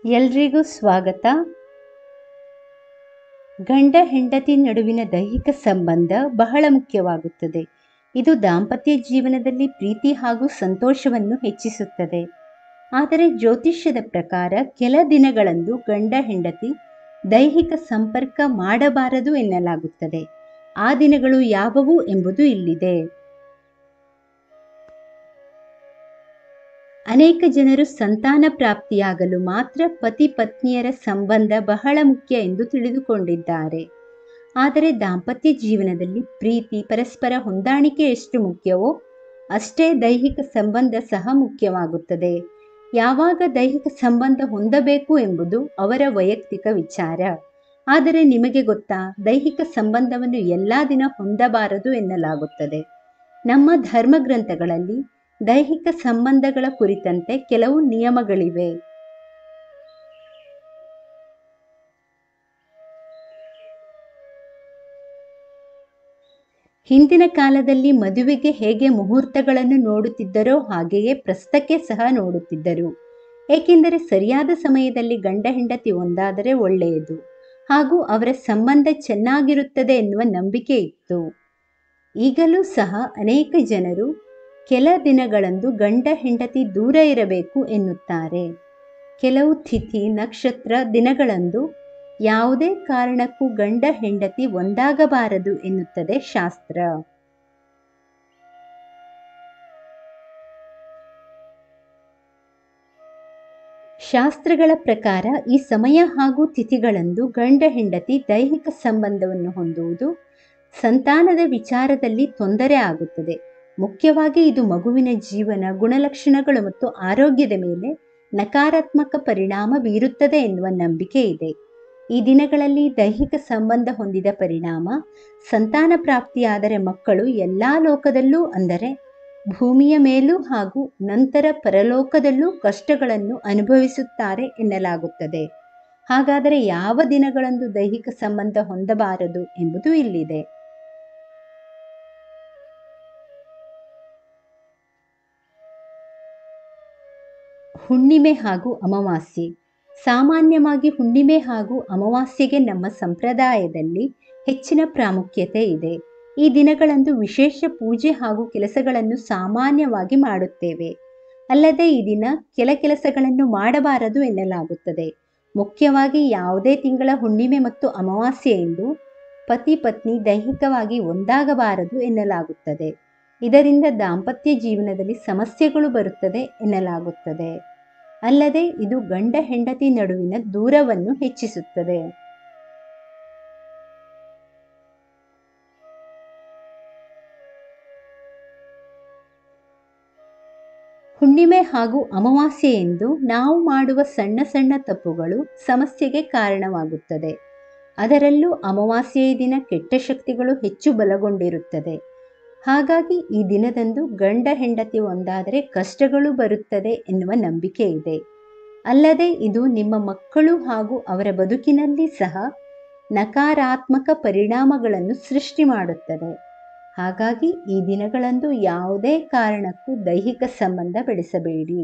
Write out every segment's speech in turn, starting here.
ಎಲ್ರಿಗೂ ಸ್ವಾಗತ. ಗಂಡ ಹೆಂಡತಿ ನಡುವಿನ ದೈಹಿಕ ಸಂಬಂಧ ಬಹಳ ಮುಖ್ಯವಾಗುತ್ತದೆ. ಇದು ದಾಂಪತ್ಯ ಜೀವನದಲ್ಲಿ ಪ್ರೀತಿ ಹಾಗೂ ಸಂತೋಷವನ್ನು ಹೆಚ್ಚಿಸುತ್ತದೆ. ಆದರೆ ಜ್ಯೋತಿಷ್ಯದ ಪ್ರಕಾರ ಕೆಲ ದಿನಗಳಂದು ಗಂಡ ಹೆಂಡತಿ ದೈಹಿಕ ಸಂಪರ್ಕ ಮಾಡಬಾರದು ಎನ್ನಲಾಗುತ್ತದೆ. ಆ ದಿನಗಳು ಯಾವುವು ಎಂಬುದು ಇಲ್ಲಿದೆ. ಅನೇಕ ಜನರು ಸಂತಾನ ಪ್ರಾಪ್ತಿಯಾಗಲು ಮಾತ್ರ ಪತಿ ಪತ್ನಿಯರ ಸಂಬಂಧ ಬಹಳ ಮುಖ್ಯ ಎಂದು ತಿಳಿದುಕೊಂಡಿದ್ದಾರೆ. ಆದರೆ ದಾಂಪತ್ಯ ಜೀವನದಲ್ಲಿ ಪ್ರೀತಿ, ಪರಸ್ಪರ ಹೊಂದಾಣಿಕೆ ಎಷ್ಟು ಮುಖ್ಯವೋ ಅಷ್ಟೇ ದೈಹಿಕ ಸಂಬಂಧ ಸಹ ಮುಖ್ಯವಾಗುತ್ತದೆ. ಯಾವಾಗ ದೈಹಿಕ ಸಂಬಂಧ ಹೊಂದಬೇಕು ಎಂಬುದು ಅವರ ವೈಯಕ್ತಿಕ ವಿಚಾರ. ಆದರೆ ನಿಮಗೆ ಗೊತ್ತಾ, ದೈಹಿಕ ಸಂಬಂಧವನ್ನು ಎಲ್ಲ ದಿನ ಹೊಂದಬಾರದು ಎನ್ನಲಾಗುತ್ತದೆ. ನಮ್ಮ ಧರ್ಮಗ್ರಂಥಗಳಲ್ಲಿ ದೈಹಿಕ ಸಂಬಂಧಗಳ ಕುರಿತಂತೆ ಕೆಲವು ನಿಯಮಗಳಿವೆ. ಹಿಂದಿನ ಕಾಲದಲ್ಲಿ ಮದುವೆಗೆ ಹೇಗೆ ಮುಹೂರ್ತಗಳನ್ನು ನೋಡುತ್ತಿದ್ದರೋ ಹಾಗೆಯೇ ಪ್ರಸ್ತಕ್ಕೆ ಸಹ ನೋಡುತ್ತಿದ್ದರು. ಏಕೆಂದರೆ ಸರಿಯಾದ ಸಮಯದಲ್ಲಿ ಗಂಡ ಹೆಂಡತಿ ಒಂದಾದರೆ ಒಳ್ಳೆಯದು ಹಾಗೂ ಅವರ ಸಂಬಂಧ ಚೆನ್ನಾಗಿರುತ್ತದೆ ಎನ್ನುವ ನಂಬಿಕೆ ಇತ್ತು. ಈಗಲೂ ಸಹ ಅನೇಕ ಜನರು ಕೆಲ ದಿನಗಳಂದು ಗಂಡ ಹೆಂಡತಿ ದೂರ ಇರಬೇಕು ಎನ್ನುತ್ತಾರೆ. ಕೆಲವು ತಿಥಿ, ನಕ್ಷತ್ರ ದಿನಗಳಂದು ಯಾವುದೇ ಕಾರಣಕ್ಕೂ ಗಂಡ ಹೆಂಡತಿ ಒಂದಾಗಬಾರದು ಎನ್ನುತ್ತದೆ ಶಾಸ್ತ್ರ. ಶಾಸ್ತ್ರಗಳ ಪ್ರಕಾರ ಈ ಸಮಯ ಹಾಗೂ ತಿಥಿಗಳಂದು ಗಂಡ ಹೆಂಡತಿ ದೈಹಿಕ ಸಂಬಂಧವನ್ನು ಹೊಂದುವುದು ಸಂತಾನದ ವಿಚಾರದಲ್ಲಿ ತೊಂದರೆ ಆಗುತ್ತದೆ. ಮುಖ್ಯವಾಗಿ ಇದು ಮಗುವಿನ ಜೀವನ, ಗುಣಲಕ್ಷಣಗಳು ಮತ್ತು ಆರೋಗ್ಯದ ಮೇಲೆ ನಕಾರಾತ್ಮಕ ಪರಿಣಾಮ ಬೀರುತ್ತದೆ ಎನ್ನುವ ನಂಬಿಕೆ ಇದೆ. ಈ ದಿನಗಳಲ್ಲಿ ದೈಹಿಕ ಸಂಬಂಧ ಹೊಂದಿದ ಪರಿಣಾಮ ಸಂತಾನ ಪ್ರಾಪ್ತಿಯಾದರೆ ಮಕ್ಕಳು ಎಲ್ಲ ಲೋಕದಲ್ಲೂ, ಅಂದರೆ ಭೂಮಿಯ ಮೇಲೂ ಹಾಗೂ ನಂತರ ಪರಲೋಕದಲ್ಲೂ ಕಷ್ಟಗಳನ್ನು ಅನುಭವಿಸುತ್ತಾರೆ ಎನ್ನಲಾಗುತ್ತದೆ. ಹಾಗಾದರೆ ಯಾವ ದಿನಗಳಂದು ದೈಹಿಕ ಸಂಬಂಧ ಹೊಂದಬಾರದು ಎಂಬುದು ಇಲ್ಲಿದೆ. ಹುಣ್ಣಿಮೆ ಹಾಗೂ ಅಮಾವಾಸ್ಯೆ. ಸಾಮಾನ್ಯವಾಗಿ ಹುಣ್ಣಿಮೆ ಹಾಗೂ ಅಮಾವಾಸ್ಯೆಗೆ ನಮ್ಮ ಸಂಪ್ರದಾಯದಲ್ಲಿ ಹೆಚ್ಚಿನ ಪ್ರಾಮುಖ್ಯತೆ ಇದೆ. ಈ ದಿನಗಳಂದು ವಿಶೇಷ ಪೂಜೆ ಹಾಗೂ ಕೆಲಸಗಳನ್ನು ಸಾಮಾನ್ಯವಾಗಿ ಮಾಡುತ್ತೇವೆ. ಅಲ್ಲದೆ ಈ ದಿನ ಕೆಲ ಕೆಲಸಗಳನ್ನು ಮಾಡಬಾರದು ಎನ್ನಲಾಗುತ್ತದೆ. ಮುಖ್ಯವಾಗಿ ಯಾವುದೇ ತಿಂಗಳ ಹುಣ್ಣಿಮೆ ಮತ್ತು ಅಮಾವಾಸ್ಯೆಯೆಂದು ಪತಿ ಪತ್ನಿ ದೈಹಿಕವಾಗಿ ಒಂದಾಗಬಾರದು ಎನ್ನಲಾಗುತ್ತದೆ. ಇದರಿಂದ ದಾಂಪತ್ಯ ಜೀವನದಲ್ಲಿ ಸಮಸ್ಯೆಗಳು ಬರುತ್ತದೆ ಎನ್ನಲಾಗುತ್ತದೆ. ಅಲ್ಲದೆ ಇದು ಗಂಡ ಹೆಂಡತಿ ನಡುವಿನ ದೂರವನ್ನು ಹೆಚ್ಚಿಸುತ್ತದೆ. ಹುಣ್ಣಿಮೆ ಹಾಗೂ ಅಮಾವಾಸ್ಯೆಯೆಂದು ನಾವು ಮಾಡುವ ಸಣ್ಣ ಸಣ್ಣ ತಪ್ಪುಗಳು ಸಮಸ್ಯೆಗೆ ಕಾರಣವಾಗುತ್ತದೆ. ಅದರಲ್ಲೂ ಅಮಾವಾಸ್ಯೆಯ ದಿನ ಕೆಟ್ಟ ಶಕ್ತಿಗಳು ಹೆಚ್ಚು ಬಲಗೊಂಡಿರುತ್ತದೆ. ಹಾಗಾಗಿ ಈ ದಿನದಂದು ಗಂಡ ಹೆಂಡತಿ ಒಂದಾದರೆ ಕಷ್ಟಗಳು ಬರುತ್ತದೆ ಎನ್ನುವ ನಂಬಿಕೆ ಇದೆ. ಅಲ್ಲದೆ ಇದು ನಿಮ್ಮ ಮಕ್ಕಳು ಹಾಗೂ ಅವರ ಬದುಕಿನಲ್ಲಿ ಸಹ ನಕಾರಾತ್ಮಕ ಪರಿಣಾಮಗಳನ್ನು ಸೃಷ್ಟಿ ಮಾಡುತ್ತದೆ. ಹಾಗಾಗಿ ಈ ದಿನಗಳಂದು ಯಾವುದೇ ಕಾರಣಕ್ಕೂ ದೈಹಿಕ ಸಂಬಂಧ ಬೆಳೆಸಬೇಡಿ.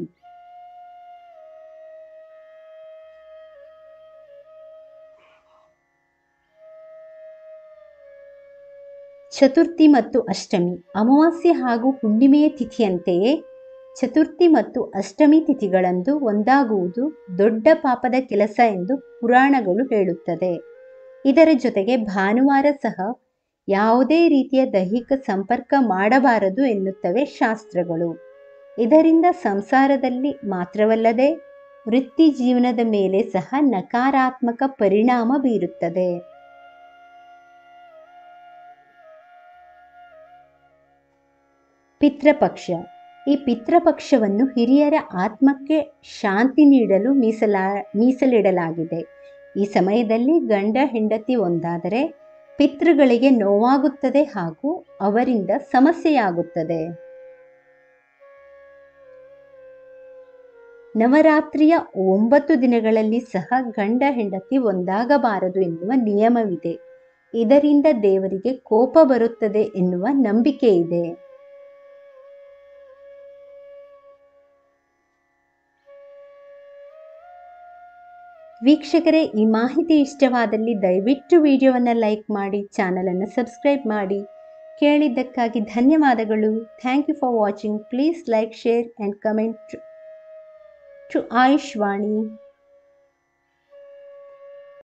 ಚತುರ್ಥಿ ಮತ್ತು ಅಷ್ಟಮಿ. ಅಮಾವಾಸ್ಯೆ ಹಾಗೂ ಹುಣ್ಣಿಮೆಯ ತಿಥಿಯಂತೆಯೇ ಚತುರ್ಥಿ ಮತ್ತು ಅಷ್ಟಮಿ ತಿಥಿಗಳಂದು ಒಂದಾಗುವುದು ದೊಡ್ಡ ಪಾಪದ ಕೆಲಸ ಎಂದು ಪುರಾಣಗಳು ಹೇಳುತ್ತದೆ. ಇದರ ಜೊತೆಗೆ ಭಾನುವಾರ ಸಹ ಯಾವುದೇ ರೀತಿಯ ದೈಹಿಕ ಸಂಪರ್ಕ ಮಾಡಬಾರದು ಎನ್ನುತ್ತವೆ ಶಾಸ್ತ್ರಗಳು. ಇದರಿಂದ ಸಂಸಾರದಲ್ಲಿ ಮಾತ್ರವಲ್ಲದೆ ವೃತ್ತಿ ಜೀವನದ ಮೇಲೆ ಸಹ ನಕಾರಾತ್ಮಕ ಪರಿಣಾಮ ಬೀರುತ್ತದೆ. ಪಿತೃಪಕ್ಷ. ಈ ಪಿತೃಪಕ್ಷವನ್ನು ಹಿರಿಯರ ಆತ್ಮಕ್ಕೆ ಶಾಂತಿ ನೀಡಲು ಮೀಸಲಿಡಲಾಗಿದೆ. ಈ ಸಮಯದಲ್ಲಿ ಗಂಡ ಹೆಂಡತಿ ಒಂದಾದರೆ ಪಿತೃಗಳಿಗೆ ನೋವಾಗುತ್ತದೆ ಹಾಗೂ ಅವರಿಂದ ಸಮಸ್ಯೆಯಾಗುತ್ತದೆ. ನವರಾತ್ರಿಯ 9 ದಿನಗಳಲ್ಲಿ ಸಹ ಗಂಡ ಹೆಂಡತಿ ಒಂದಾಗಬಾರದು ಎನ್ನುವ ನಿಯಮವಿದೆ. ಇದರಿಂದ ದೇವರಿಗೆ ಕೋಪ ಬರುತ್ತದೆ ಎನ್ನುವ ನಂಬಿಕೆ ಇದೆ. ವೀಕ್ಷಕರೇ, ಈ ಮಾಹಿತಿ ಇಷ್ಟವಾದಲ್ಲಿ ದಯವಿಟ್ಟು ವಿಡಿಯೋವನ್ನು ಲೈಕ್ ಮಾಡಿ, ಚಾನಲನ್ನು ಸಬ್ಸ್ಕ್ರೈಬ್ ಮಾಡಿ. ಕೇಳಿದ್ದಕ್ಕಾಗಿ ಧನ್ಯವಾದಗಳು. Thank you for watching. Please like, share and comment to Ayush Vani.